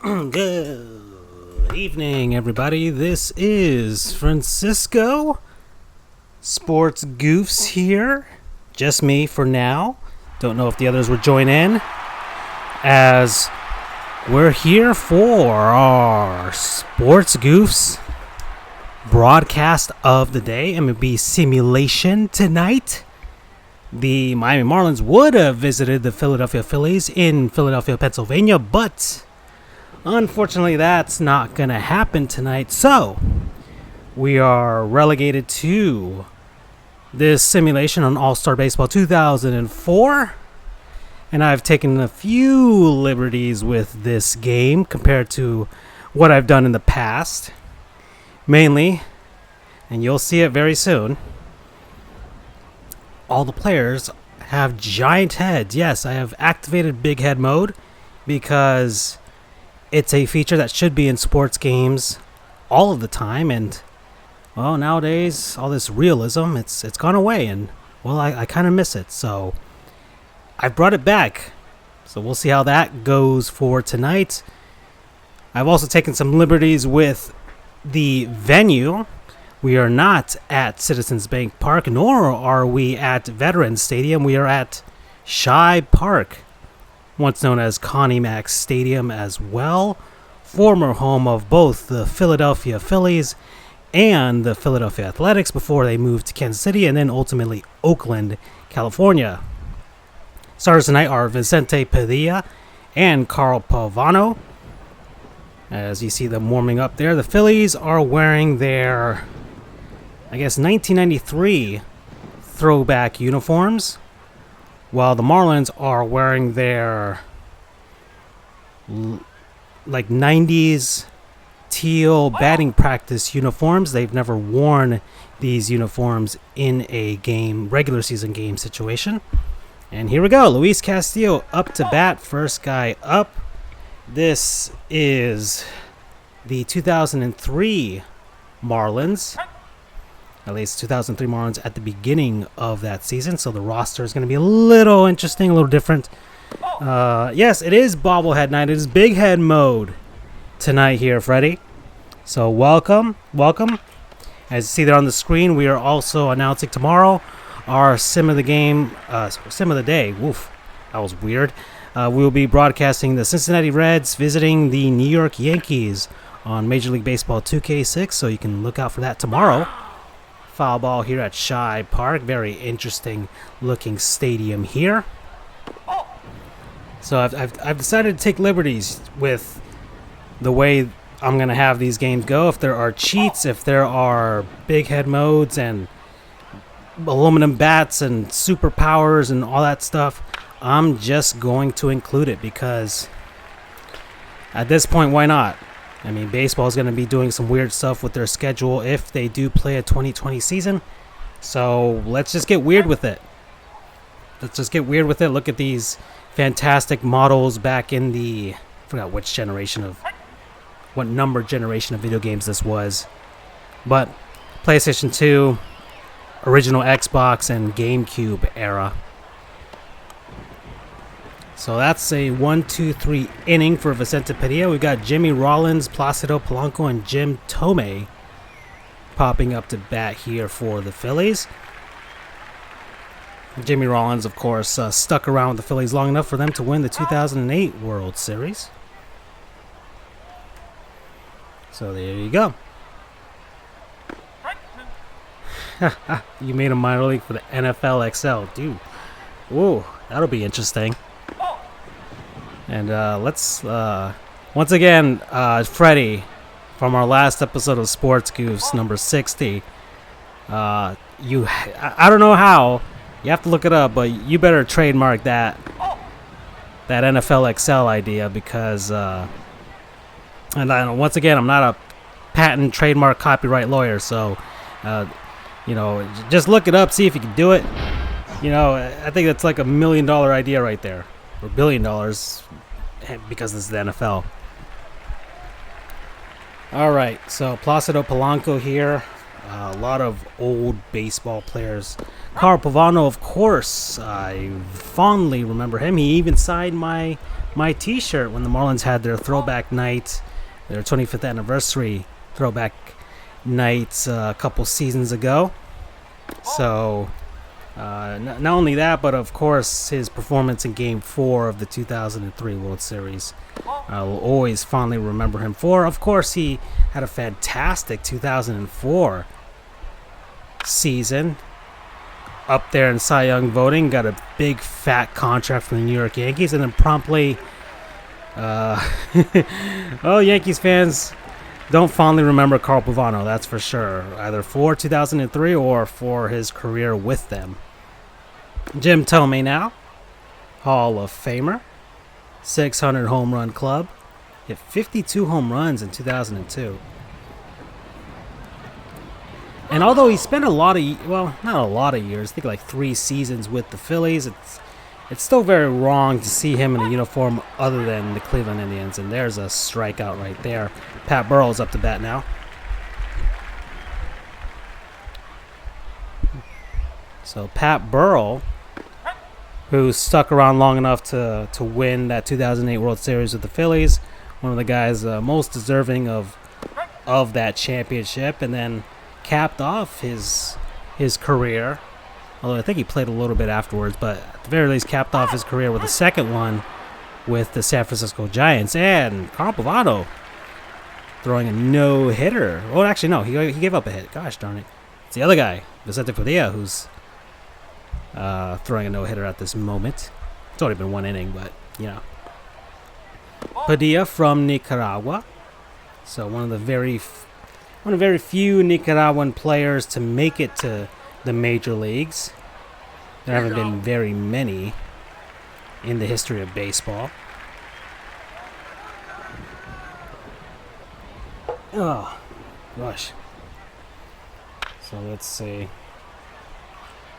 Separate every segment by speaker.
Speaker 1: Good evening, everybody. This is Francisco. Sports Goofs here. Just me for now. Don't know if the others would join in, as we're here for our Sports Goofs broadcast of the day. MLB simulation tonight. The Miami Marlins would have visited the Philadelphia Phillies in Philadelphia, Pennsylvania, but unfortunately that's not going to happen tonight. So we are relegated to this simulation on All-Star Baseball 2004. And I've taken a few liberties with this game compared to what I've done in the past. Mainly, and you'll see it very soon, all the players have giant heads. Yes, I have activated big head mode because it's a feature that should be in sports games all of the time. And, well, nowadays, all this realism, it's gone away. And, well, I kind of miss it. So I brought it back. So we'll see how that goes for tonight. I've also taken some liberties with the venue. We are not at Citizens Bank Park, nor are we at Veterans Stadium. We are at Shibe Park, once known as Connie Mack Stadium as well, former home of both the Philadelphia Phillies and the Philadelphia Athletics before they moved to Kansas City and then ultimately Oakland, California. Starters tonight are Vicente Padilla and Carl Pavano. As you see them warming up there, the Phillies are wearing their, 1993 throwback uniforms, while the Marlins are wearing their 90s teal batting practice uniforms. They've never worn these uniforms in a regular season game situation. And here we go. Luis Castillo up to bat, first guy up. This is the 2003 Marlins. At least 2003 Marlins at the beginning of that season. So the roster is going to be a little interesting, a little different. Yes, it is bobblehead night. It is big head mode tonight here, Freddie. So welcome. As you see there on the screen, we are also announcing tomorrow our sim of the day. Woof, that was weird. We will be broadcasting the Cincinnati Reds visiting the New York Yankees on Major League Baseball 2K6. So you can look out for that tomorrow. Foul ball here at Shibe Park. Very interesting looking stadium here. So I've decided to take liberties with the way I'm going to have these games go. If there are cheats, if there are big head modes and aluminum bats and superpowers and all that stuff, I'm just going to include it because at this point, why not? I mean, baseball is going to be doing some weird stuff with their schedule if they do play a 2020 season. So let's just get weird with it. Look at these fantastic models back in I forgot what number generation of video games this was. But PlayStation 2, original Xbox, and GameCube era. So that's a 1-2-3 inning for Vicente Padilla. We've got Jimmy Rollins, Placido Polanco, and Jim Thome popping up to bat here for the Phillies. Jimmy Rollins, of course, stuck around with the Phillies long enough for them to win the 2008 World Series. So there you go. You made a minor league for the NFL XL, dude. Ooh, that'll be interesting. And let's once again, Freddie, from our last episode of Sports Goofs, number 60. I don't know how. You have to look it up, but you better trademark that NFL XL idea because, and once again, I'm not a patent, trademark, copyright lawyer, so just look it up, see if you can do it. I think that's like $1 million idea right there. Or $1 billion, because this is the NFL. All right, so Placido Polanco here. A lot of old baseball players. Carl Pavano, of course. I fondly remember him. He even signed my my t-shirt when the Marlins had their throwback night, their 25th anniversary throwback nights a couple seasons ago. So not only that, but of course his performance in Game 4 of the 2003 World Series, I will always fondly remember him for. Of course, he had a fantastic 2004 season, up there in Cy Young voting, got a big fat contract from the New York Yankees, and then promptly, Yankees fans don't fondly remember Carl Pavano, that's for sure, either for 2003 or for his career with them. Jim Thome now, Hall of Famer, 600 home run club, hit 52 home runs in 2002. And although he spent not a lot of years, I think like 3 seasons with the Phillies, it's still very wrong to see him in a uniform other than the Cleveland Indians. And there's a strikeout right there. Pat Burrell's up to bat now. So Pat Burrell, who stuck around long enough to win that 2008 World Series with the Phillies, one of the guys most deserving of that championship, and then capped off his career, although I think he played a little bit afterwards, but at the very least capped off his career with the second one with the San Francisco Giants. And Carl Pavano throwing a no-hitter. Oh, actually, no, he gave up a hit. Gosh darn it. It's the other guy, Vicente Padilla, who's throwing a no-hitter at this moment. It's only been 1 inning, but, you know. Padilla from Nicaragua. So one of the very few Nicaraguan players to make it to the major leagues. There haven't been very many in the history of baseball. Oh, gosh. So let's see.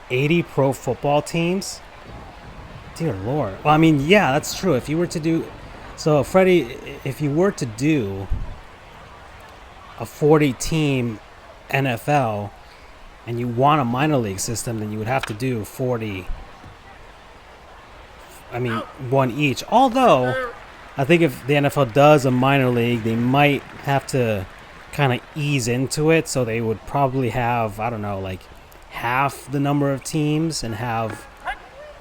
Speaker 1: 80 pro football teams? Dear Lord. Well, I mean, yeah, that's true. If you were to do... So, Freddie, if you were to do a 40-team NFL and you want a minor league system, then you would have to do 40. I mean, 1 each. Although, I think if the NFL does a minor league, they might have to kind of ease into it. So they would probably have, I don't know, like half the number of teams and have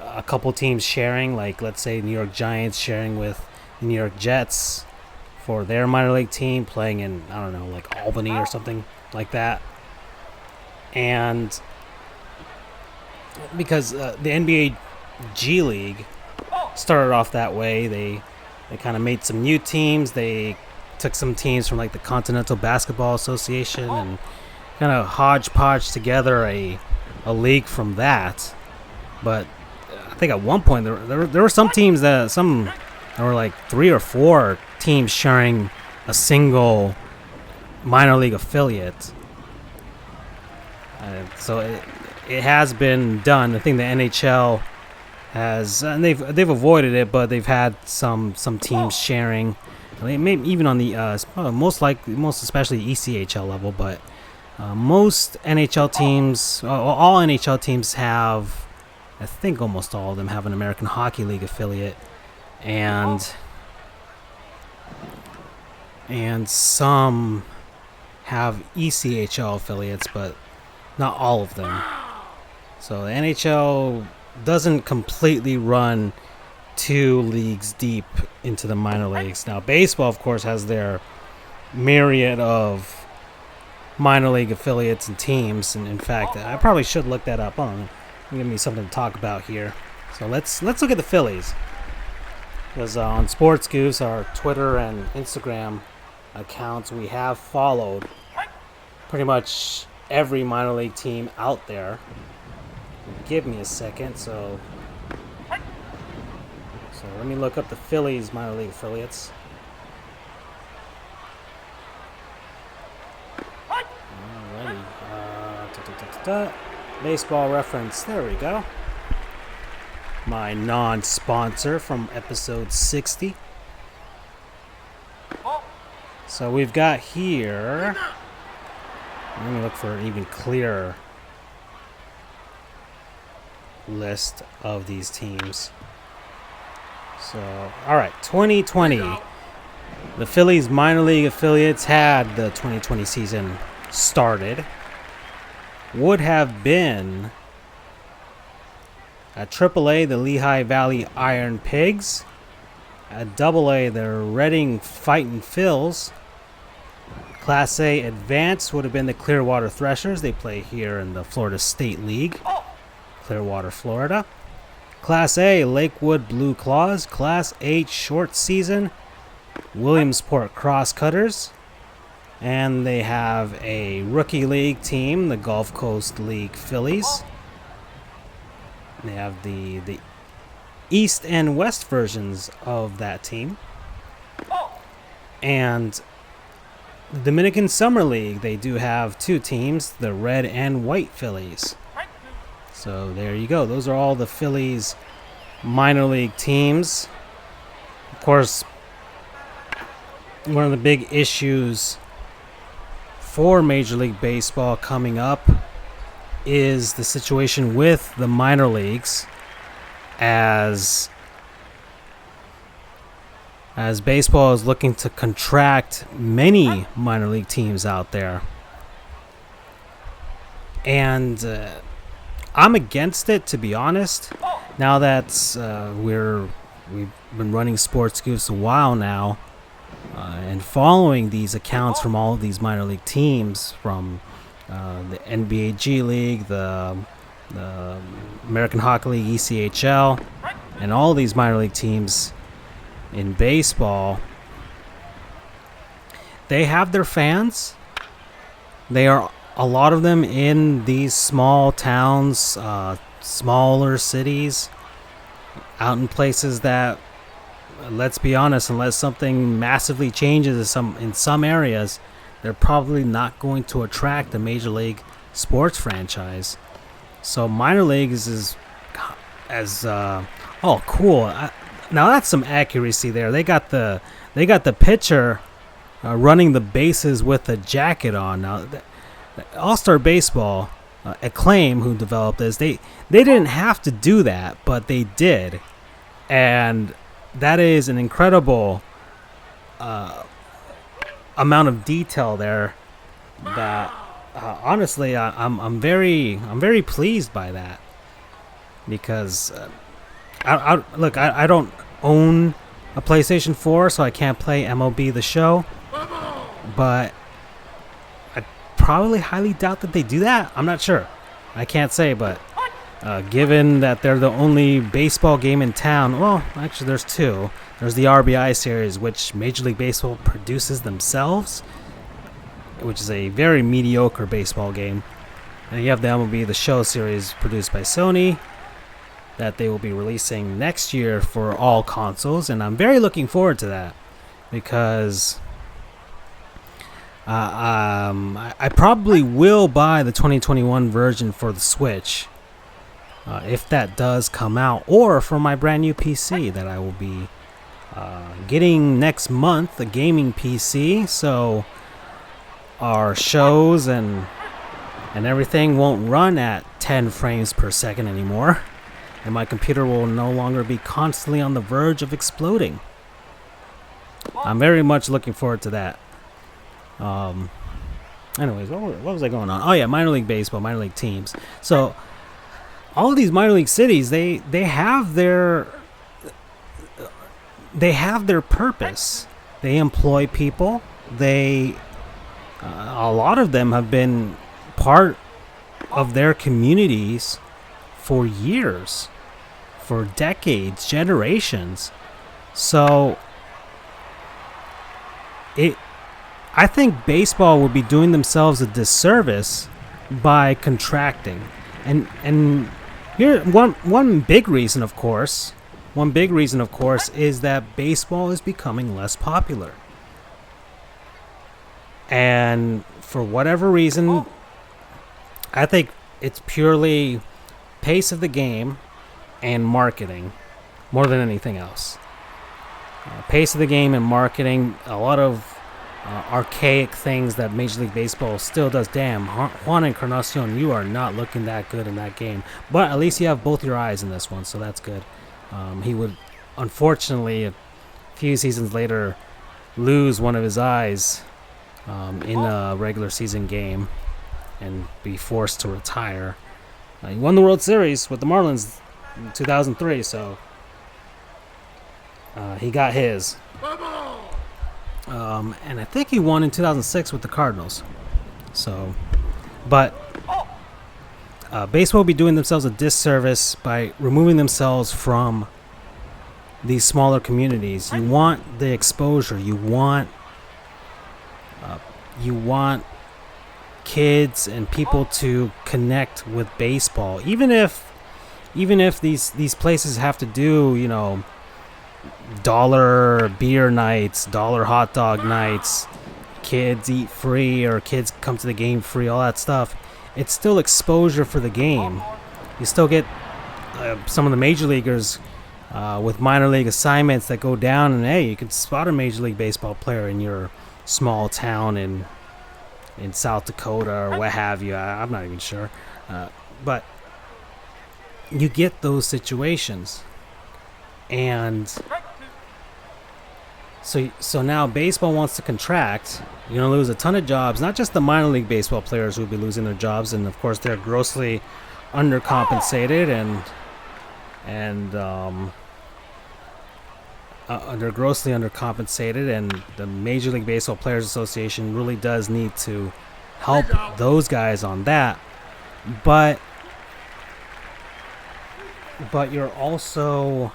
Speaker 1: a couple teams sharing. Like, let's say New York Giants sharing with the New York Jets for their minor league team, playing in, I don't know, like Albany or something like that. And because the NBA G League started off that way, they kind of made some new teams. They took some teams from like the Continental Basketball Association and kind of hodgepodge together a league from that. But I think at one point there were some teams there were like 3 or 4 teams sharing a single minor league affiliate. So it has been done. I think the NHL has, and they've avoided it, but they've had some teams sharing. I mean, maybe even on the most especially ECHL level, but most NHL teams, all NHL teams have, I think almost all of them have an American Hockey League affiliate. And some have ECHL affiliates, but not all of them. So the NHL doesn't completely run 2 leagues deep into the minor leagues. Now, baseball, of course, has their myriad of minor league affiliates and teams. And in fact, I probably should look that up. Give me something to talk about here. So let's look at the Phillies. Because on Sports Goofs, our Twitter and Instagram accounts, we have followed pretty much every minor league team out there. Give me a second, so let me look up the Phillies minor league affiliates. Alrighty. Baseball Reference, there we go. My non-sponsor from episode 60. So we've got here, let me look for an even clearer list of these teams. So, all right, 2020. The Phillies minor league affiliates had the 2020 season started. Would have been at AAA, the Lehigh Valley Iron Pigs. At AA, the Reading Fightin' Phils. Class A Advanced would have been the Clearwater Threshers. They play here in the Florida State League, Clearwater, Florida. Class A, Lakewood Blue Claws. Class H short season, Williamsport Crosscutters. And they have a rookie league team, the Gulf Coast League Phillies. They have the East and West versions of that team. And the Dominican Summer League, they do have two teams, the Red and White Phillies. So there you go. Those are all the Phillies minor league teams. Of course, one of the big issues for Major League Baseball coming up is the situation with the minor leagues as baseball is looking to contract many minor league teams out there. And I'm against it, to be honest. Now that we've been running Sports Goofs a while now, and following these accounts from all of these minor league teams, from the NBA G League, the American Hockey League, ECHL, and all these minor league teams in baseball, they have their fans. They are, a lot of them, in these small towns, smaller cities, out in places that, let's be honest, unless something massively changes in some areas, they're probably not going to attract a major league sports franchise. So minor leagues is cool. Now that's some accuracy there. They got the pitcher running the bases with a jacket on. Now, All-Star Baseball, Acclaim, who developed this, they didn't have to do that, but they did, and that is an incredible amount of detail there. That honestly, I'm very pleased by that, because I don't own a PlayStation 4, so I can't play MLB The Show, but I probably highly doubt that they do that. I'm not sure. I can't say, but given that they're the only baseball game in town, well, actually there's two. There's the RBI series, which Major League Baseball produces themselves, which is a very mediocre baseball game. And you have the MLB The Show series produced by Sony that they will be releasing next year for all consoles, and I'm very looking forward to that, because I probably will buy the 2021 version for the Switch if that does come out, or for my brand new PC that I will be getting next month, a gaming PC, so our shows and everything won't run at 10 frames per second anymore, and my computer will no longer be constantly on the verge of exploding. I'm very much looking forward to that. Anyways, what was I going on? Oh yeah, minor league baseball, minor league teams. So all of these minor league cities, they have their purpose. They employ people. A lot of them have been part of their communities for years, for decades, generations. So I think baseball would be doing themselves a disservice by contracting. And here, one big reason, of course, is that baseball is becoming less popular. And for whatever reason, I think it's purely pace of the game and marketing more than anything else. Pace of the game and marketing, a lot of archaic things that Major League Baseball still does. Damn, Juan Encarnacion, you are not looking that good in that game. But at least you have both your eyes in this one, so that's good. He would unfortunately, a few seasons later, lose one of his eyes in a regular season game and be forced to retire. He won the World Series with the Marlins in 2003, so he got his. And I think he won in 2006 with the Cardinals. So, but baseball will be doing themselves a disservice by removing themselves from these smaller communities. You want the exposure. You want kids and people to connect with baseball, even if these places have to do dollar beer nights, dollar hot dog nights, kids eat free or kids come to the game free, all that stuff. It's still exposure for the game. You still get some of the major leaguers with minor league assignments that go down, and hey, you can spot a Major League Baseball player in your small town in South Dakota or what have you. I'm not even sure. But you get those situations. And so now baseball wants to contract. You're going to lose a ton of jobs, not just the minor league baseball players who will be losing their jobs, and of course they're grossly undercompensated and they're grossly undercompensated, and the Major League Baseball Players Association really does need to help those guys on that. But you're also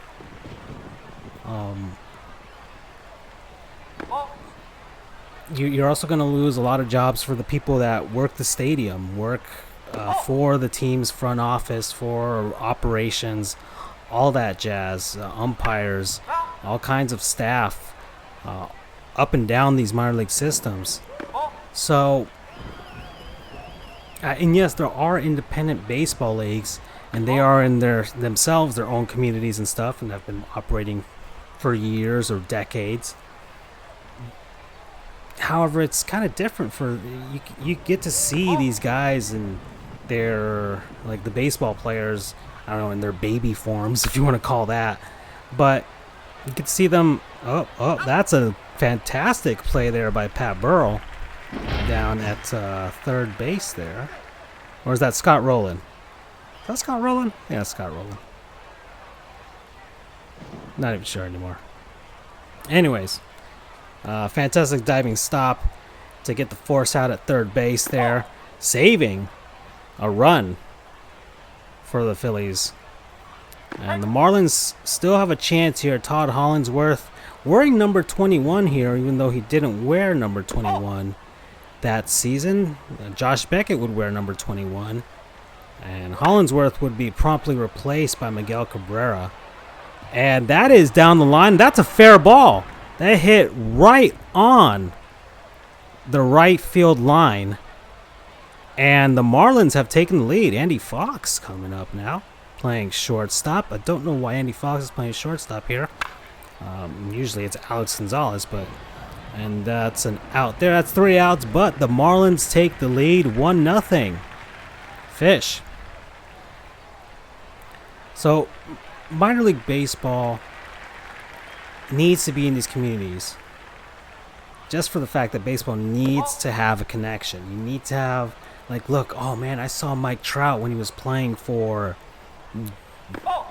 Speaker 1: you're also going to lose a lot of jobs for the people that work the stadium, work for the team's front office, for operations, all that jazz, umpires, all kinds of staff up and down these minor league systems. So, and yes, there are independent baseball leagues, and they are in themselves their own communities and stuff, and have been operating for years or decades. However, it's kind of different for you get to see these guys and their, like, the baseball players, I don't know, in their baby forms, if you want to call that. But you can see them. Oh, that's a fantastic play there by Pat Burrell down at third base there. Or is that Scott Rowland? Is that Scott Rowland? Yeah, Scott Rowland. Not even sure anymore. Anyways, fantastic diving stop to get the force out at third base there, saving a run for the Phillies. And the Marlins still have a chance here. Todd Hollingsworth wearing number 21 here, even though he didn't wear number 21 that season. Josh Beckett would wear number 21, and Hollingsworth would be promptly replaced by Miguel Cabrera. And that is down the line. That's a fair ball. That hit right on the right field line. And the Marlins have taken the lead. Andy Fox coming up now, playing shortstop. I don't know why Andy Fox is playing shortstop here. Usually it's Alex Gonzalez, and that's an out there. That's 3 outs, but the Marlins take the lead 1-0. Fish. So, minor league baseball needs to be in these communities, just for the fact that baseball needs to have a connection. You need to have, like, look, oh man, I saw Mike Trout when he was playing for,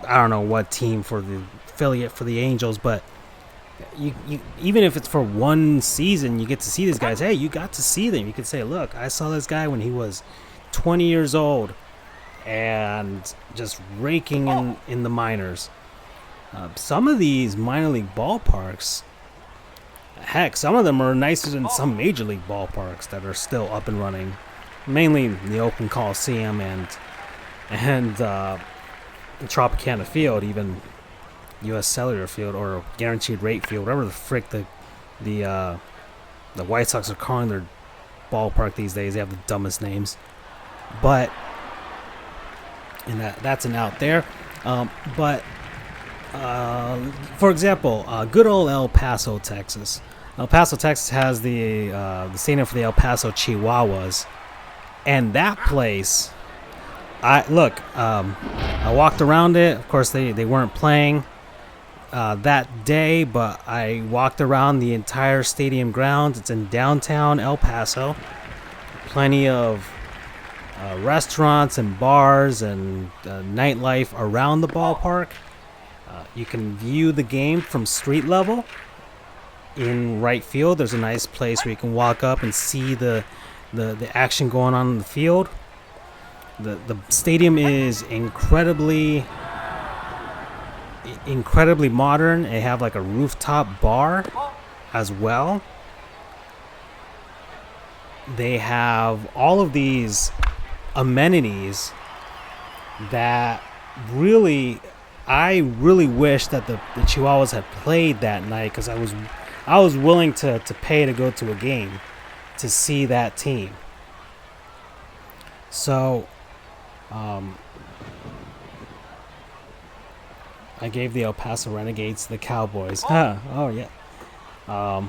Speaker 1: I don't know what team, for the affiliate for the Angels, but you even if it's for one season, you get to see these guys. Hey, you got to see them. You can say, look, I saw this guy when he was 20 years old and just raking in the minors. Some of these minor league ballparks, heck, some of them are nicer than some major league ballparks that are still up and running. Mainly the Oakland Coliseum and Tropicana Field, even U.S. Cellular Field or Guaranteed Rate Field, whatever the frick the White Sox are calling their ballpark these days. They have the dumbest names, but and that's an out there. But for example, good old El Paso, Texas. El Paso, Texas has the stadium for the El Paso Chihuahuas, and that place. I walked around it. Of course, they weren't playing. that day, but I walked around the entire stadium grounds. It's in downtown El Paso. Plenty of restaurants and bars and nightlife around the ballpark. You can view the game from street level. In right field, there's a nice place where you can walk up and see the action going on in the field. The stadium is incredibly modern. They have like a rooftop bar as well. They have all of these amenities that I really wish that the Chihuahuas had played that night, because I was willing to pay to go to a game to see that team. So I gave the El Paso Renegades to the Cowboys. Oh yeah.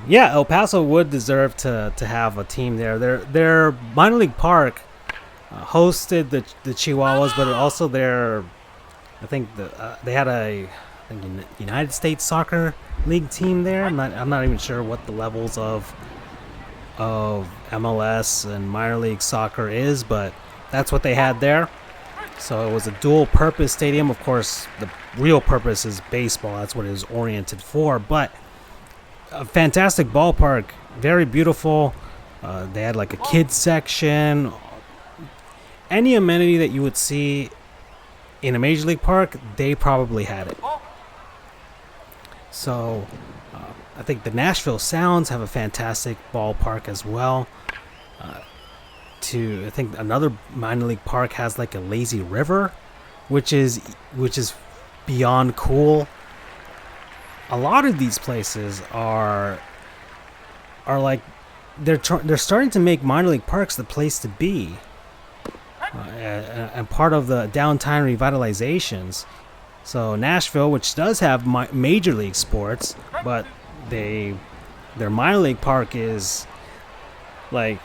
Speaker 1: Yeah, El Paso would deserve to have a team there. Their minor league park hosted the Chihuahuas, but also I think they had a United States Soccer League team there. I'm not even sure what the levels of MLS and minor league soccer is, but that's what they had there. So it was a dual-purpose stadium. Of course, the real purpose is baseball. That's what it was oriented for. But a fantastic ballpark, very beautiful. They had like a kids section. Any amenity that you would see in a major league park, they probably had it. So I think the Nashville Sounds have a fantastic ballpark as well. I think another minor league park has like a lazy river, which is beyond cool. A lot of these places are like they're starting to make minor league parks the place to be, and part of the downtown revitalizations. So Nashville, which does have major league sports, but their minor league park is like,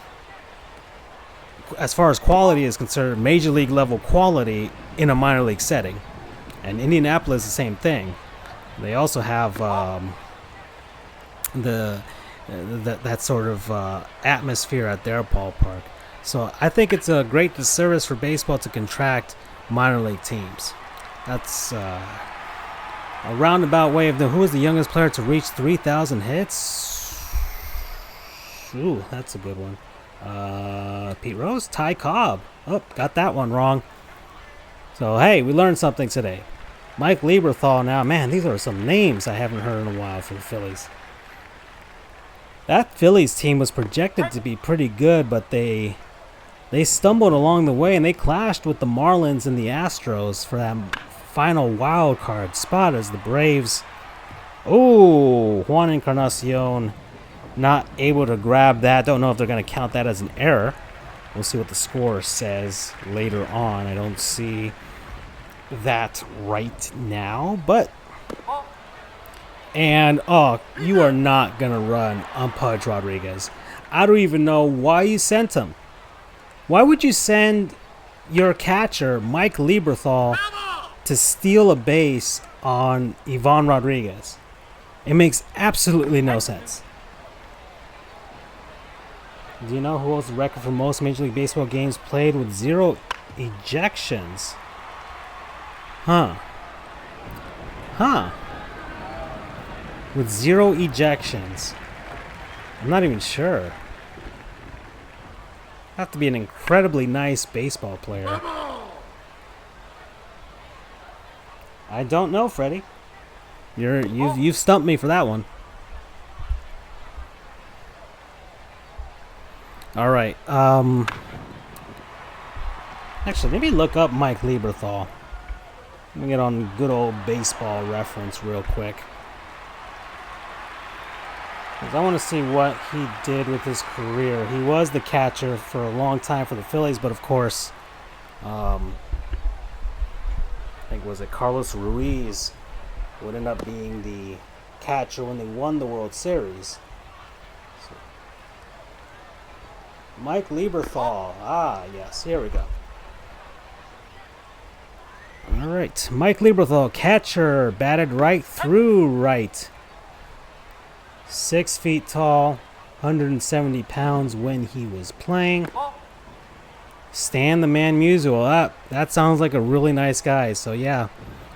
Speaker 1: as far as quality is concerned, major league level quality in a minor league setting. And Indianapolis, the same thing. They also have that sort of atmosphere at their ballpark. So I think it's a great disservice for baseball to contract minor league teams. That's a roundabout way of who is the youngest player to reach 3,000 hits? Ooh, that's a good one. Pete Rose? Ty Cobb. Oh, got that one wrong. So, hey, we learned something today. Mike Lieberthal now. Man, these are some names I haven't heard in a while for the Phillies. That Phillies team was projected to be pretty good, but they stumbled along the way, and they clashed with the Marlins and the Astros for that final wild card spot as the Braves. Oh, Juan Encarnacion not able to grab that. Don't know if they're going to count that as an error. We'll see what the score says later on. I don't see that right now, but you are not going to run on Pudge Rodriguez. I don't even know why you sent him. Why would you send your catcher, Mike Lieberthal, to steal a base on Ivan Rodriguez? It makes absolutely no sense. Do you know who holds the record for most Major League Baseball games played with 0 ejections? With 0 ejections. I'm not even sure. Have to be an incredibly nice baseball player. I don't know, Freddie. You've stumped me for that one. All right. Actually, maybe look up Mike Lieberthal. Let me get on good old baseball reference real quick. Because I want to see what he did with his career. He was the catcher for a long time for the Phillies, but of course, I think was it Carlos Ruiz would end up being the catcher when they won the World Series. So, Mike Lieberthal. Ah, yes. Here we go. All All right, Mike Lieberthal, catcher, batted right through right. 6 feet tall, 170 pounds when he was playing. Stan the Man Musial. That sounds like a really nice guy. So yeah,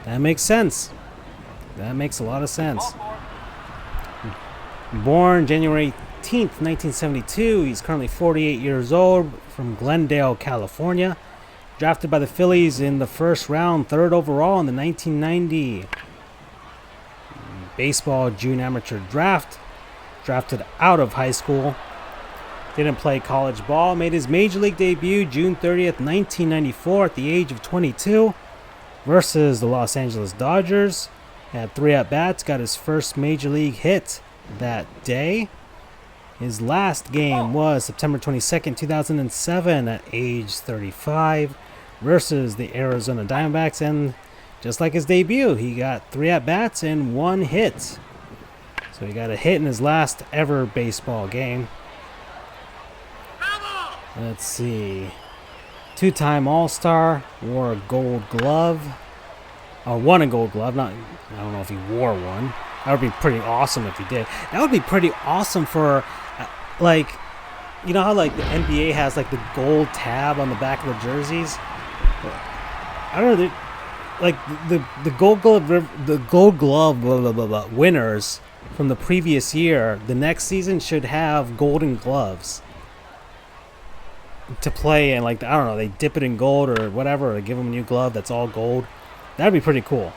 Speaker 1: that makes sense. That makes a lot of sense. Born January 18th, 1972. He's currently 48 years old, from Glendale, California. Drafted by the Phillies in the first round, 3rd overall in the 1990 baseball June amateur draft. Drafted out of high school. Didn't play college ball. Made his major league debut June 30th, 1994 at the age of 22 versus the Los Angeles Dodgers. Had 3 at-bats. Got his first major league hit that day. His last game was September 22nd, 2007 at age 35 versus the Arizona Diamondbacks. And just like his debut, he got 3 at-bats and 1 hit. So he got a hit in his last ever baseball game. Let's see. 2-time All-Star, wore a gold glove. Or won a gold glove. I don't know if he wore one. That would be pretty awesome if he did. That would be pretty awesome for, like, you know how like the NBA has like the gold tab on the back of the jerseys? I don't know. Like the gold glove winners from the previous year, the next season should have golden gloves to play in. Like, I don't know, they dip it in gold or whatever, or give them a new glove that's all gold. That'd be pretty cool.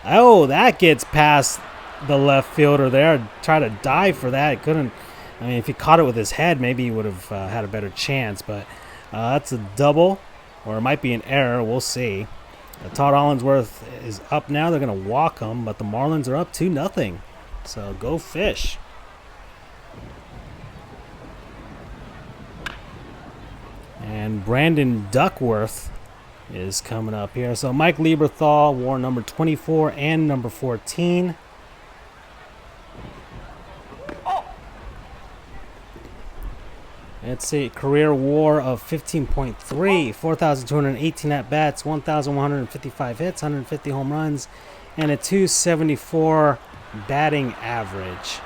Speaker 1: Oh, that gets past the left fielder there. Try to dive for that. Couldn't. I mean, if he caught it with his head, maybe he would have had a better chance. But that's a double, or it might be an error. We'll see. Todd Hollingsworth is up now. They're going to walk him, but the Marlins are up 2-0. So go Fish. And Brandon Duckworth is coming up here. So Mike Lieberthal wore number 24 and number 14. Let's see, career WAR of 15.3, 4,218 at-bats, 1,155 hits, 150 home runs, and a 274 batting average.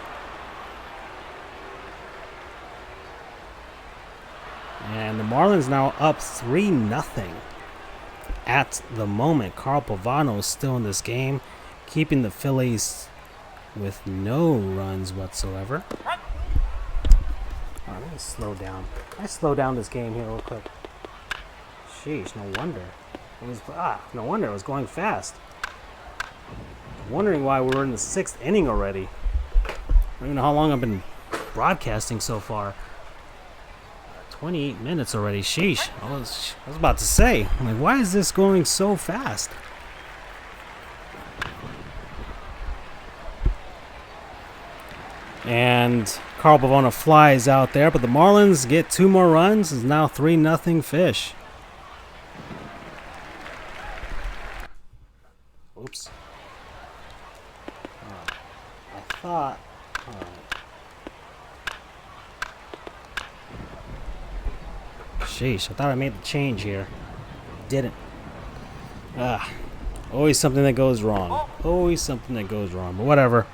Speaker 1: And the Marlins now up 3-0 at the moment. Carl Pavano is still in this game, keeping the Phillies with no runs whatsoever. All right, let me slow down. I slow down this game here real quick. Sheesh, no wonder. No wonder it was going fast. Wondering why we're in the 6th inning already. I don't even know how long I've been broadcasting so far. 28 minutes already. Sheesh. I was about to say, I'm like, why is this going so fast? And Carl Pavona flies out there, but the Marlins get 2 more runs. It's now 3-0 Fish. Oops. I thought. Sheesh, I thought I made the change here. Didn't. Always something that goes wrong. Always something that goes wrong. But whatever.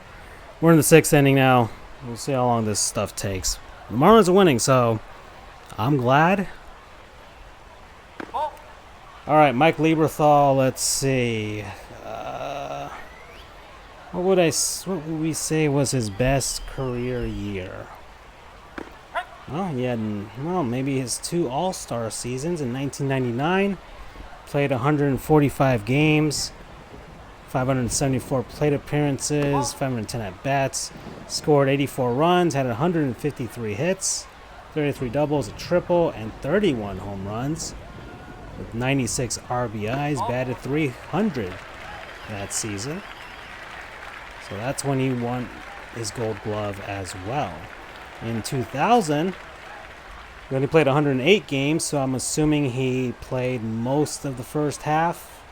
Speaker 1: We're in the 6th inning now. We'll see how long this stuff takes. The Marlins are winning, so I'm glad. All right, Mike Lieberthal. Let's see. What would we say was his best career year? Well, maybe his 2 All-Star seasons in 1999. Played 145 games, 574 plate appearances, 510 at-bats, scored 84 runs, had 153 hits, 33 doubles, a triple, and 31 home runs. With 96 RBIs, batted 300 that season. So that's when he won his Gold Glove as well. In 2000, he only played 108 games, so I'm assuming he played most of the first half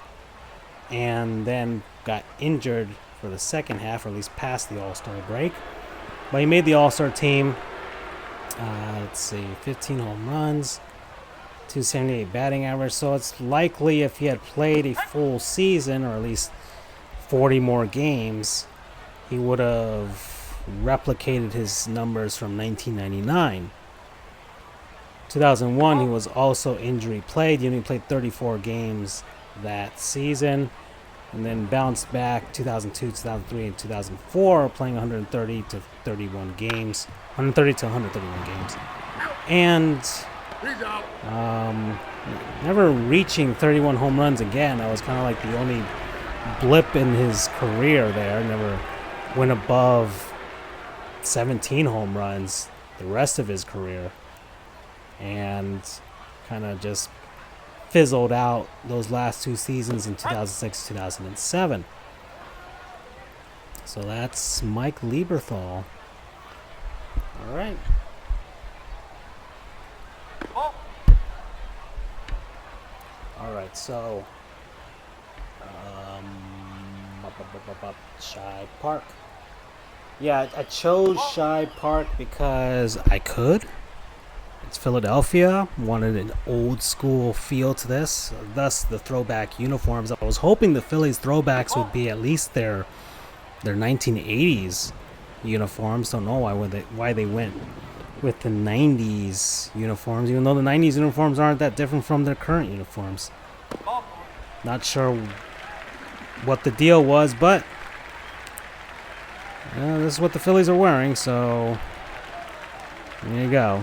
Speaker 1: and then got injured for the second half, or at least past the All-Star break. But he made the All-Star team. Let's see, 15 home runs, 278 batting average. So it's likely if he had played a full season, or at least 40 more games, he would have replicated his numbers from 1999. 2001, he was also injury plagued. He only played 34 games that season, and then bounced back 2002, 2003, and 2004, playing 130 to 31 games, 130 to 131 games, and never reaching 31 home runs again. That was kind of like the only blip in his career there. Never went above 17 home runs the rest of his career, and kind of just fizzled out those last two seasons in 2006, 2007. So that's Mike Lieberthal. All right. All right, so Shibe Park. Yeah, I chose Shibe Park because I could. It's Philadelphia. Wanted an old school feel to this. Thus the throwback uniforms. I was hoping the Phillies throwbacks would be at least their 1980s uniforms. Don't know why they went with the 90s uniforms, even though the 90s uniforms aren't that different from their current uniforms. Not sure what the deal was, but this is what the Phillies are wearing, so there you go.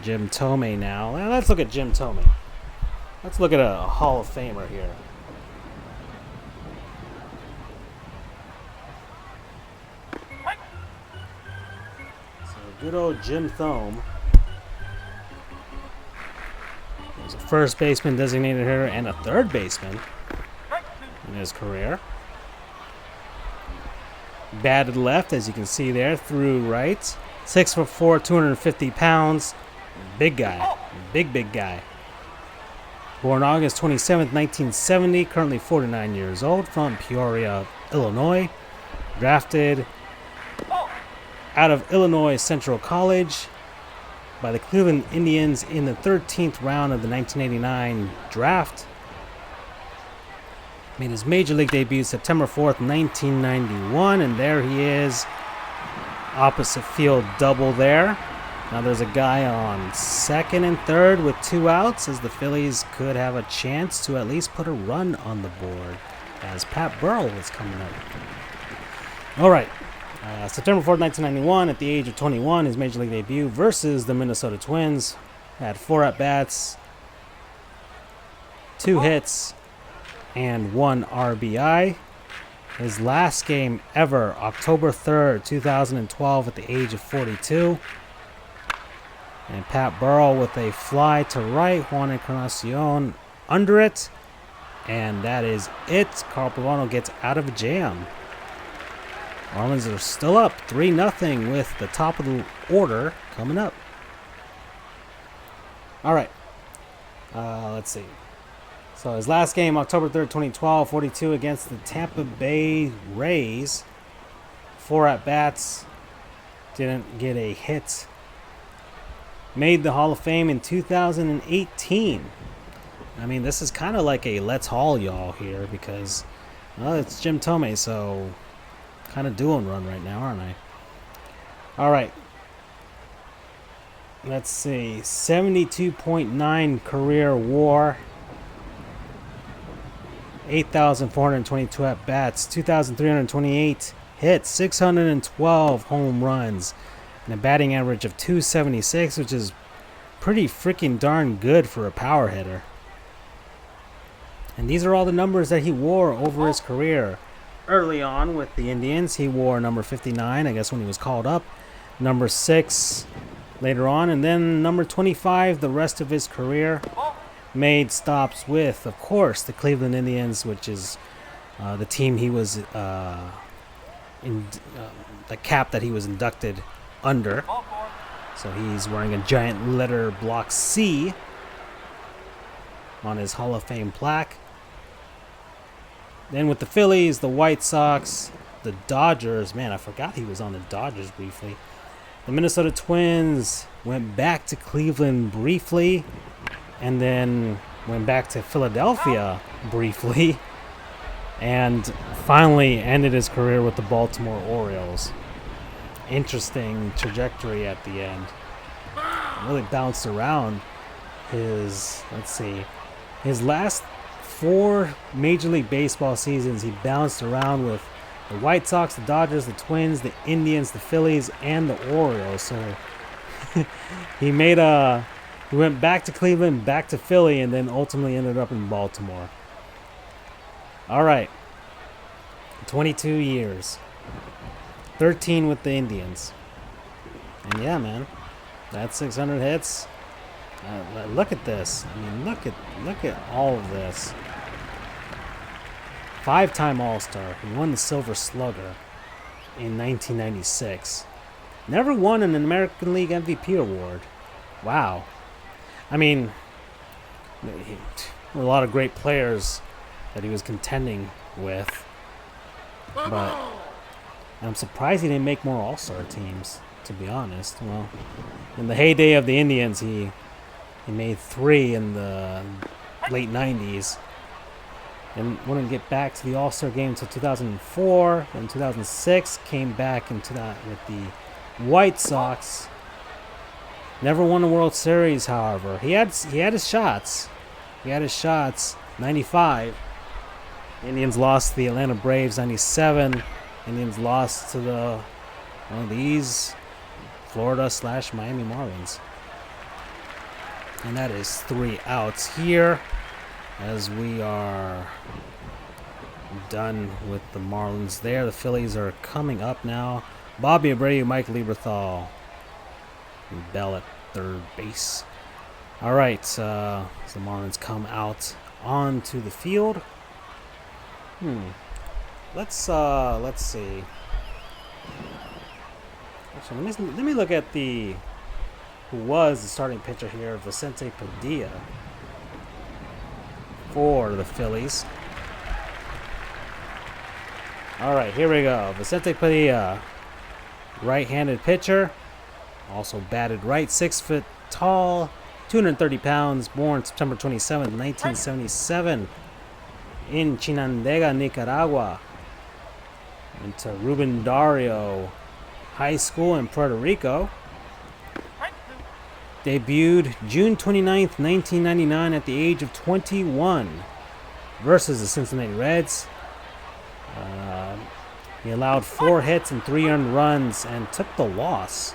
Speaker 1: Jim Thome now. Well, let's look at Jim Thome. Let's look at a Hall of Famer here. So good old Jim Thome. He was a first baseman, designated hitter, and a third baseman in his career. Batted left, as you can see there, through right. 6'4", 250 pounds. Big guy. Big guy. Born August 27th, 1970. Currently 49 years old. From Peoria, Illinois. Drafted out of Illinois Central College by the Cleveland Indians in the 13th round of the 1989 draft. Made his major league debut September 4th, 1991. And there he is. Opposite field double there. Now there's a guy on second and third with 2 outs, as the Phillies could have a chance to at least put a run on the board, as Pat Burrell was coming up. All right. September 4th, 1991, at the age of 21, his major league debut versus the Minnesota Twins. Had 4 at-bats, 2 hits, and 1 RBI. His last game ever, October 3rd, 2012, at the age of 42. And Pat Burrell with a fly to right, Juan Encarnacion under it. And that is it. Carl Pavano gets out of a jam. Marlins are still up 3-0 with the top of the order coming up. All right. Let's see. So his last game, October 3rd, 2012, 42 against the Tampa Bay Rays. 4 at-bats. Didn't get a hit. Made the Hall of Fame in 2018. I mean, this is kind of like a let's haul y'all here, because, well, it's Jim Thome, so kind of doing run right now, aren't I? All right. Let's see. 72.9 career WAR. 8,422 at-bats. 2,328 hits. 612 home runs. And a batting average of 276, which is pretty freaking darn good for a power hitter. And these are all the numbers that he wore over his career. Early on with the Indians, he wore number 59, I guess when he was called up. Number 6 later on. And then number 25 the rest of his career. Made stops with, of course, the Cleveland Indians, which is the team he was in, the cap that he was inducted under. So he's wearing a giant letter block C on his Hall of Fame plaque. Then with the Phillies, the White Sox, the Dodgers. Man, I forgot he was on the Dodgers briefly. The Minnesota Twins, went back to Cleveland briefly. and then went back to Philadelphia briefly, and finally ended his career with the Baltimore Orioles. Interesting trajectory at the end. Really bounced around his last 4 Major League Baseball seasons. He bounced around with the White Sox, the Dodgers, the Twins, the Indians, the Phillies, and the Orioles. So he went back to Cleveland, back to Philly, and then ultimately ended up in Baltimore. All right. 22 years. 13 with the Indians. And yeah, man, that's 600 hits. Look at this. I mean, look at all of this. 5-time All-Star. He won the Silver Slugger in 1996. Never won an American League MVP award. Wow. I mean, a lot of great players that he was contending with, but I'm surprised he didn't make more All-Star teams, to be honest. Well, in the heyday of the Indians, he made 3 in the late 90s and wouldn't get back to the All-Star game until 2004. In 2006, came back into that with the White Sox. Never won a World Series, however. He had his shots. 95. Indians lost to the Atlanta Braves. 97. Indians lost to one of these Florida/Miami Marlins. And that is 3 outs here, as we are done with the Marlins there. The Phillies are coming up now. Bobby Abreu, Mike Lieberthal, and Bell at third base. All right, so the Marlins come out onto the field. Let's see. Actually, let me look at who was the starting pitcher here, Vicente Padilla, for the Phillies. All right, here we go. Vicente Padilla, right-handed pitcher, also batted right, 6 foot tall, 230 pounds, born September 27th, 1977, in Chinandega, Nicaragua. Went to Ruben Dario High School in Puerto Rico. Debuted June 29th, 1999 at the age of 21 versus the Cincinnati Reds. He allowed 4 hits and 3 earned runs and took the loss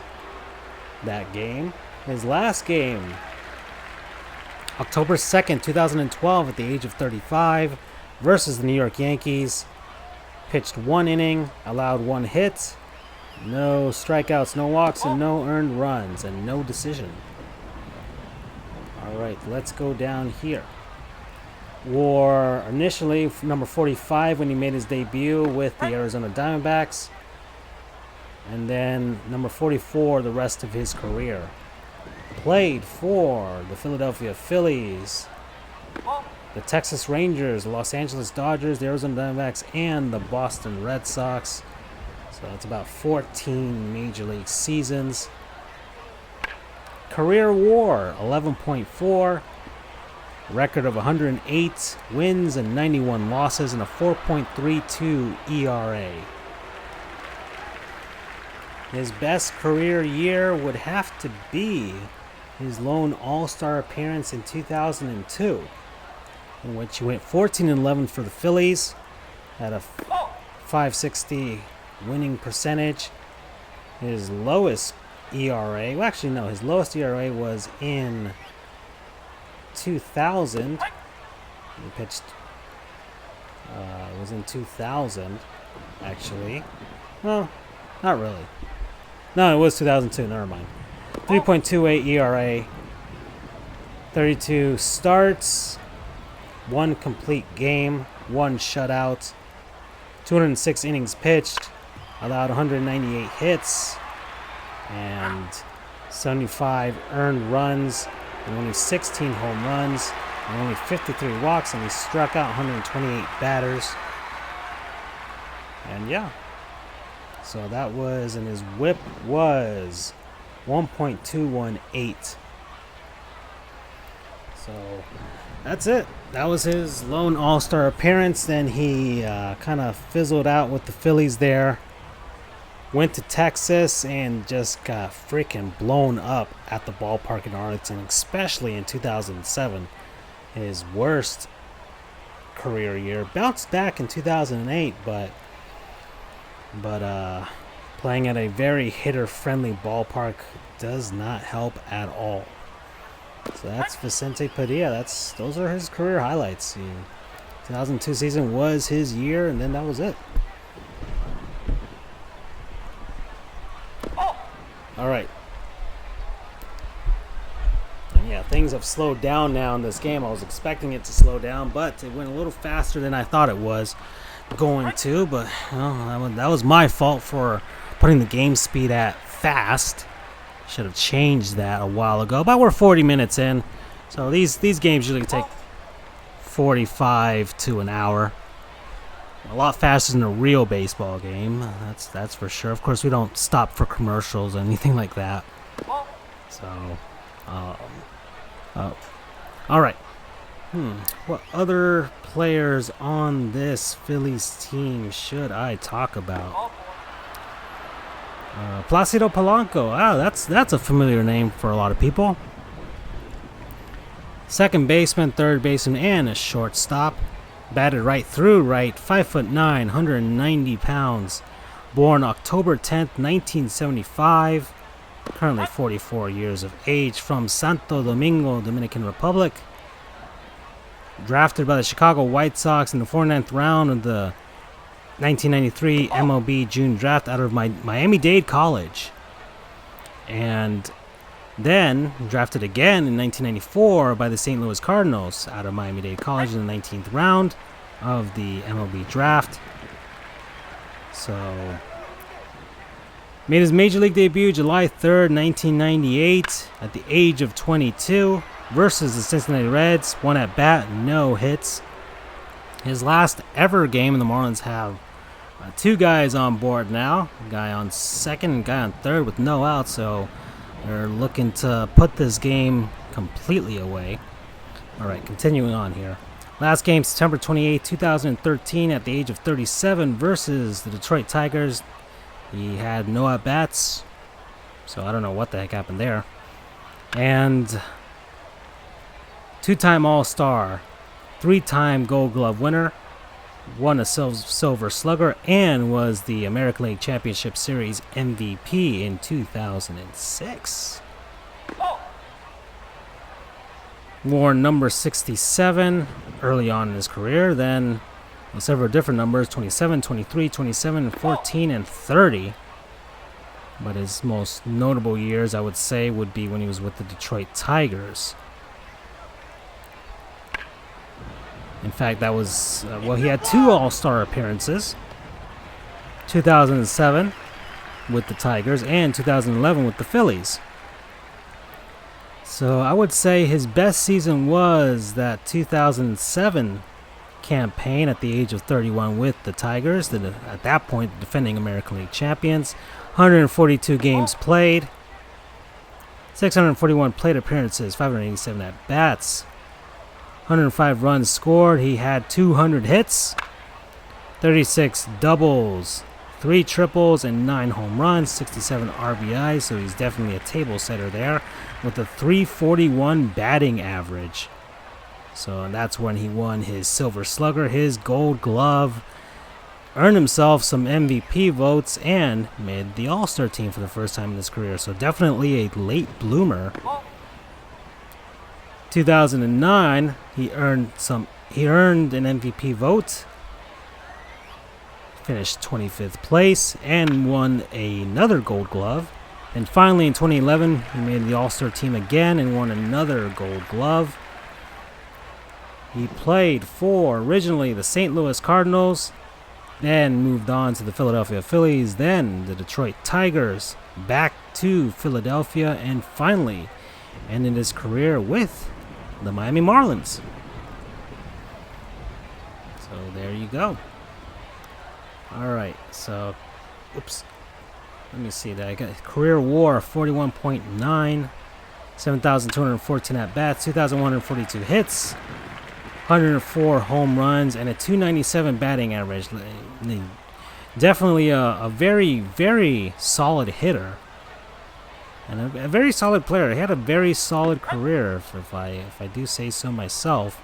Speaker 1: that game. His last game, October 2nd, 2012 at the age of 35 versus the New York Yankees. Pitched 1 inning, allowed 1 hit, no strikeouts, no walks, and no earned runs, and no decision. All right, let's go down here. Wore initially number 45 when he made his debut with the Arizona Diamondbacks, and then number 44 the rest of his career. Played for the Philadelphia Phillies, the Texas Rangers, the Los Angeles Dodgers, the Arizona Diamondbacks, and the Boston Red Sox. So that's about 14 Major League seasons. Career WAR 11.4, record of 108 wins and 91 losses, and a 4.32 ERA. His best career year would have to be his lone All-Star appearance in 2002, in which he went 14-11 for the Phillies, had a .560 winning percentage. His lowest ERA, his lowest ERA was in 2000. He pitched, was in 2000, actually. Well, not really. No, it was 2002, never mind. 3.28 ERA, 32 starts, 1 complete game, 1 shutout, 206 innings pitched, allowed 198 hits, and 75 earned runs, and only 16 home runs, and only 53 walks, and he struck out 128 batters. And yeah, so that was, and his whip was 1.218. So that's it. That was his lone All-Star appearance. Then he kind of fizzled out with the Phillies there. Went to Texas and just got freaking blown up at the ballpark in Arlington, especially in 2007. His worst career year. Bounced back in 2008, but playing at a very hitter-friendly ballpark does not help at all. So that's Vicente Padilla. Those are his career highlights. 2002 season was his year, and then that was it. All right. And yeah, things have slowed down now in this game. I was expecting it to slow down, but it went a little faster than I thought it was going to. But that was my fault for putting the game speed at fast. Should have changed that a while ago. But we're 40 minutes in, so these games usually take 45 to an hour. A lot faster than a real baseball game. That's for sure. Of course, we don't stop for commercials or anything like that. So, all right. What other players on this Phillies team should I talk about? Placido Polanco. Wow, that's a familiar name for a lot of people. Second baseman, third baseman, and a shortstop. Batted right through right, 5'9", 190 pounds. Born October 10th, 1975. Currently 44 years of age, from Santo Domingo, Dominican Republic. Drafted by the Chicago White Sox in the 49th round of the 1993 MLB June draft out of Miami-Dade College. And then drafted again in 1994 by the St. Louis Cardinals out of Miami-Dade College in the 19th round of the MLB draft. So, made his major league debut July 3rd, 1998 at the age of 22 versus the Cincinnati Reds. One at bat, no hits. His last ever game, and the Marlins have two guys on board now. A guy on second and a guy on third with no outs, so they're looking to put this game completely away. All right, continuing on here. Last game, September 28, 2013, at the age of 37 versus the Detroit Tigers. He had no at-bats, so I don't know what the heck happened there. And two-time All-Star, three-time Gold Glove winner, won a Silver Slugger, and was the American League Championship Series MVP in 2006. Wore number 67 early on in his career, then several different numbers, 27, 23, 27, 14, and 30. But his most notable years, I would say, would be when he was with the Detroit Tigers. In fact, that was, he had two All-Star appearances. 2007 with the Tigers and 2011 with the Phillies. So I would say his best season was that 2007 campaign at the age of 31 with the Tigers, at that point defending American League champions. 142 games played, 641 plate appearances, 587 at-bats, 105 runs scored. He had 200 hits, 36 doubles, 3 triples, and 9 home runs, 67 RBIs, so he's definitely a table setter there, with a 341 batting average. So and that's when he won his Silver Slugger, his Gold Glove, earned himself some MVP votes, and made the All-Star team for the first time in his career. So definitely a late bloomer. 2009, he earned an MVP vote, finished 25th place, and won another Gold Glove. And finally, in 2011, he made the All-Star team again and won another Gold Glove. He played for originally the St. Louis Cardinals, then moved on to the Philadelphia Phillies, then the Detroit Tigers, back to Philadelphia, and finally ended his career with the Miami Marlins. So there you go. All right, so, oops. Let me see that. I got career WAR 41.9, 7,214 at-bats, 2,142 hits, 104 home runs, and a 297 batting average. Definitely a very, very solid hitter. And a very solid player. He had a very solid career, if I do say so myself.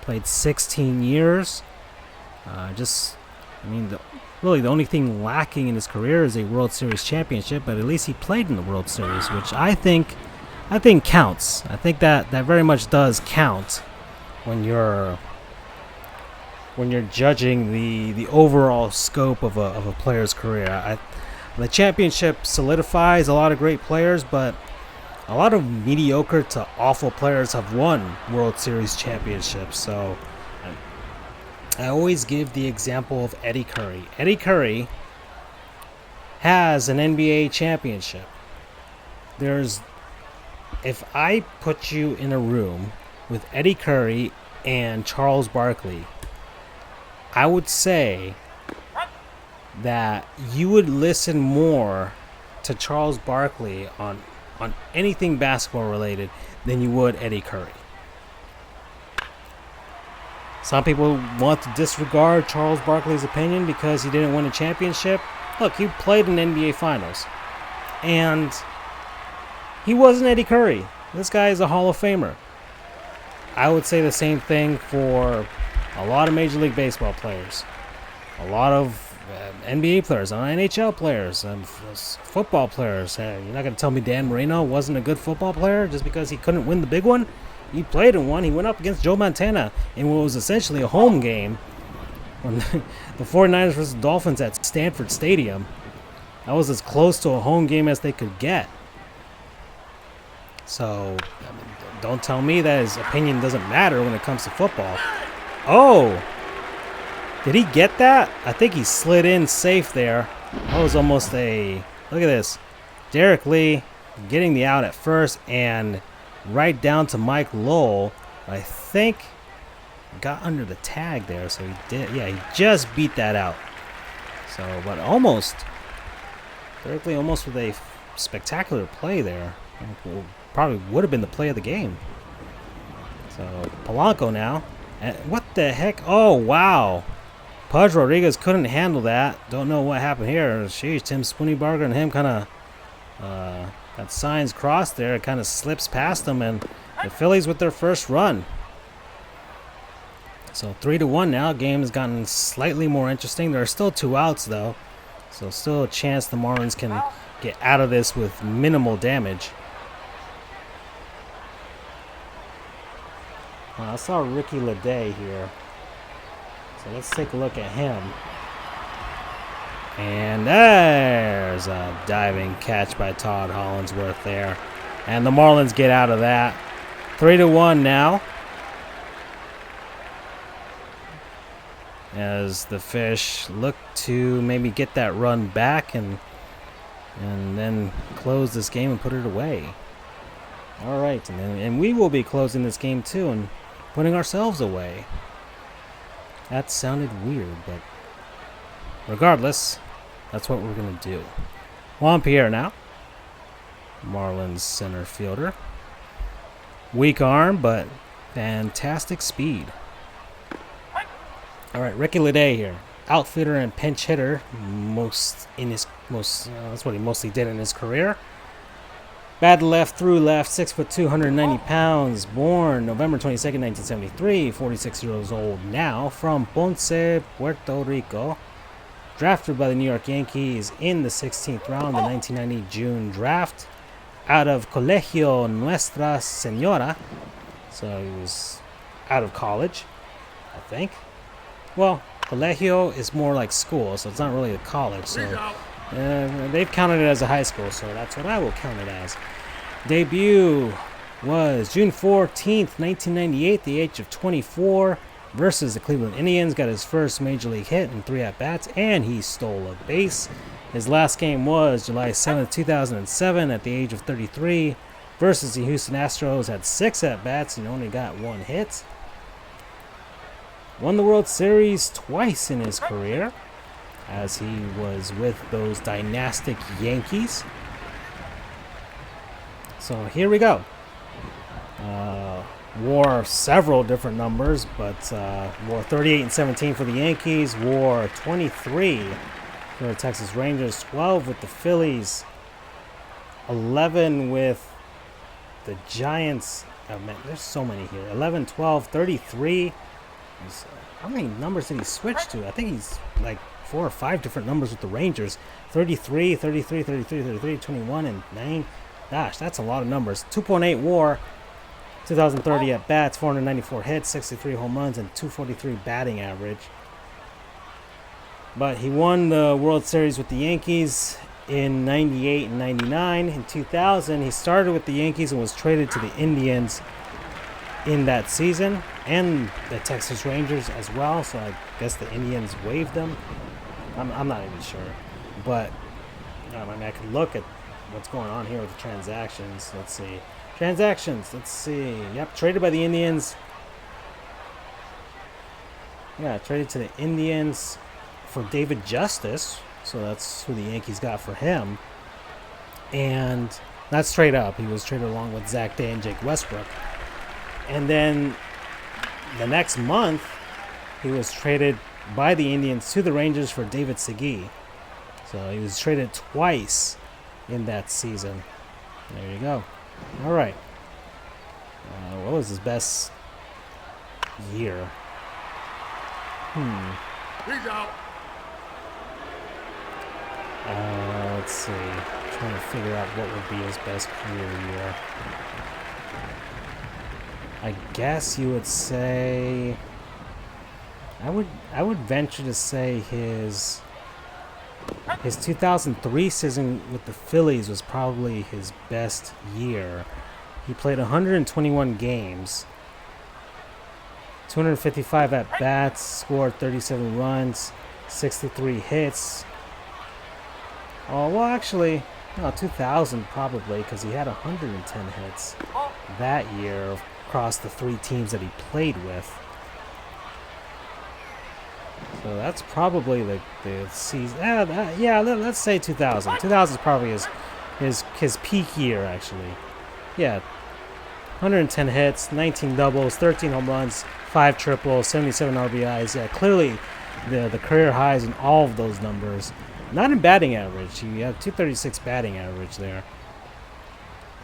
Speaker 1: Played 16 years. Really the only thing lacking in his career is a World Series championship, but at least he played in the World Series, which I think counts. I think that very much does count when you're judging the overall scope of a player's career. The championship solidifies a lot of great players, but a lot of mediocre to awful players have won World Series championships. So I always give the example of Eddie Curry. Eddie Curry has an NBA championship. If I put you in a room with Eddie Curry and Charles Barkley, I would say that you would listen more to Charles Barkley on anything basketball related than you would Eddie Curry. Some people want to disregard Charles Barkley's opinion because he didn't win a championship. Look, he played in NBA Finals, and he wasn't Eddie Curry. This guy is a Hall of Famer. I would say the same thing for a lot of Major League Baseball players, a lot of NBA players, NHL players, football players. You're not going to tell me Dan Marino wasn't a good football player just because he couldn't win the big one? He played in one. He went up against Joe Montana in what was essentially a home game when the 49ers versus Dolphins at Stanford Stadium. That was as close to a home game as they could get. So, don't tell me that his opinion doesn't matter when it comes to football. Oh! Did he get that? I think he slid in safe there. That was almost a... Look at this. Derek Lee getting the out at first and right down to Mike Lowell. I think got under the tag there, so he did. Yeah, he just beat that out. So, but almost. Derek Lee almost with a spectacular play there. Probably would have been the play of the game. So, Polanco now. And what the heck? Oh, wow. Pudge Rodriguez couldn't handle that. Don't know what happened here. Sheesh, Tim Spooneybarger and him kind of got signs crossed there. It kind of slips past them, and the Phillies with their first run. So 3-1 now. Game has gotten slightly more interesting. There are still 2 outs, though. So still a chance the Marlins can get out of this with minimal damage. I saw Ricky Leday here. So let's take a look at him. And there's a diving catch by Todd Hollandsworth there. And the Marlins get out of that. 3-1 now. As the Fish look to maybe get that run back and then close this game and put it away. All right, and we will be closing this game too and putting ourselves away. That sounded weird, but regardless, that's what we're going to do. Juan Pierre now. Marlins center fielder. Weak arm, but fantastic speed. All right, Ricky Leday here. Outfielder and pinch hitter. That's what he mostly did in his career. Bad left, through left, 6'2", 290 pounds. Born November 22nd, 1973. 46 years old now. From Ponce, Puerto Rico. Drafted by the New York Yankees in the 16th round, the 1990 June draft. Out of Colegio Nuestra Señora. So he was out of college, I think. Well, Colegio is more like school, so it's not really a college. So they've counted it as a high school, so that's what I will count it as. Debut was June 14th, 1998, the age of 24, versus the Cleveland Indians. Got his first major league hit in 3 at-bats, and he stole a base. His last game was July 7th, 2007, at the age of 33, versus the Houston Astros. Had 6 at-bats and only got 1 hit. Won the World Series twice in his career, as he was with those dynastic Yankees. So here we go. Wore several different numbers, but wore 38 and 17 for the Yankees, wore 23 for the Texas Rangers, 12 with the Phillies, 11 with the Giants. Oh man, there's so many here. 11, 12, 33. How many numbers did he switch to? I think he's like 4 or 5 different numbers with the Rangers. 33, 33, 33, 33, 21, and 9. Gosh, that's a lot of numbers. 2.8 WAR, 2030 at bats, 494 hits, 63 home runs, and 243 batting average. But he won the World Series with the Yankees in 98 and 99. In 2000, he started with the Yankees and was traded to the Indians in that season, and the Texas Rangers as well. So I guess the Indians waived them. I'm not even sure. But I mean, I could look at what's going on here with the transactions. Let's see. Transactions. Let's see. Yep, traded by the Indians. Yeah, traded to the Indians for David Justice. So that's who the Yankees got for him. And that's straight up. He was traded along with Zach Day and Jake Westbrook. And then the next month, he was traded by the Indians to the Rangers for David Segui. So he was traded twice in that season. There you go. All right. What was his best year?
Speaker 2: He's out.
Speaker 1: Let's see. Trying to figure out what would be his best career year. I guess you would say. I would venture to say his 2003 season with the Phillies was probably his best year. He played 121 games, 255 at bats, scored 37 runs, 63 hits. Oh, well, actually, no, 2000 probably, because he had 110 hits that year across the 3 teams that he played with. So that's probably the season. Yeah, let's say 2000. 2000 is probably his peak year, actually. Yeah, 110 hits, 19 doubles, 13 home runs, 5 triples, 77 RBIs. Yeah, clearly the career highs in all of those numbers. Not in batting average. He had 236 batting average there.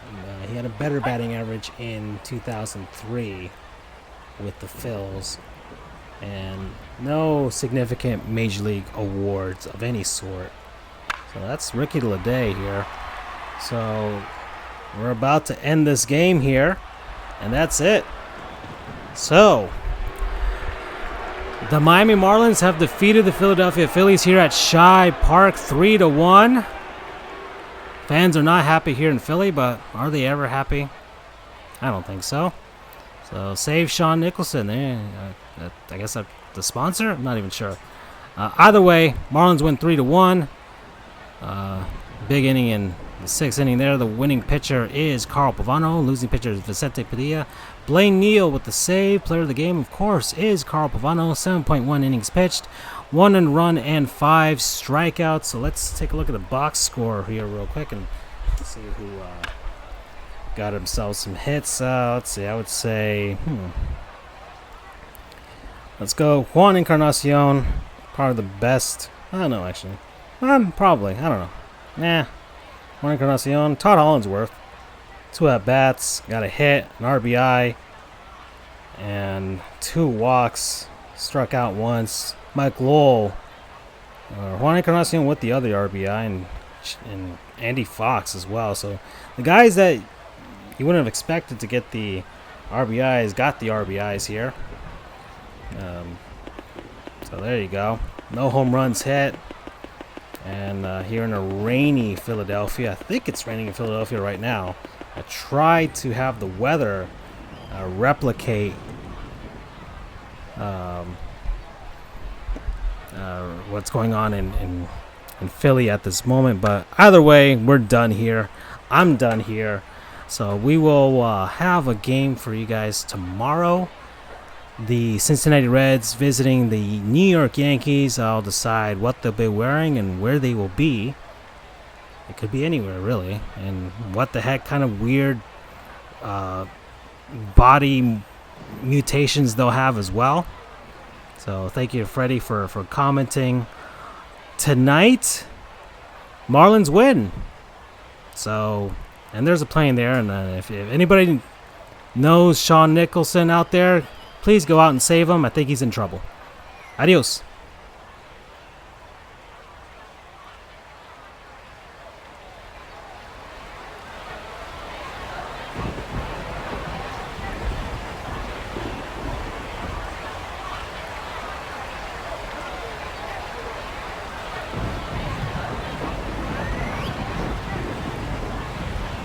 Speaker 1: And, he had a better batting average in 2003 with the Phils. And no significant major league awards of any sort. So that's Ricky de la Day here. So we're about to end this game here, and that's it. So the Miami Marlins have defeated the Philadelphia Phillies here at Shibe Park 3-1. Fans are not happy here in Philly, but are they ever happy? I don't think so. So save Sean Nicholson. I guess the sponsor? I'm not even sure. Either way, Marlins win 3-1. Big inning in the 6th inning there. The winning pitcher is Carl Pavano. Losing pitcher is Vicente Padilla. Blaine Neal with the save. Player of the game, of course, is Carl Pavano. 7.1 innings pitched. 1 run and 5 strikeouts. So let's take a look at the box score here real quick and see who got himself some hits. Let's see. I would say, let's go Juan Encarnacion. Probably the best. I don't know, actually. Probably. I don't know. Nah. Juan Encarnacion. Todd Hollandsworth. 2 at-bats. Got a hit, an RBI, and 2 walks. Struck out once. Mike Lowell. Juan Encarnacion with the other RBI, and Andy Fox as well. So the guys that you wouldn't have expected to get the RBIs got the RBIs here. So there you go. No home runs hit. And here in a rainy Philadelphia, I think it's raining in Philadelphia right now. I tried to have the weather replicate what's going on in Philly at this moment. But either way, we're done here. I'm done here. So we will have a game for you guys tomorrow. The Cincinnati Reds visiting the New York Yankees. I'll decide what they'll be wearing and where they will be. It could be anywhere, really. And what the heck kind of weird body mutations they'll have as well. So thank you to Freddie for commenting. Tonight, Marlins win. So, and there's a plane there. And if anybody knows Sean Nicholson out there, please go out and save him. I think he's in trouble. Adios.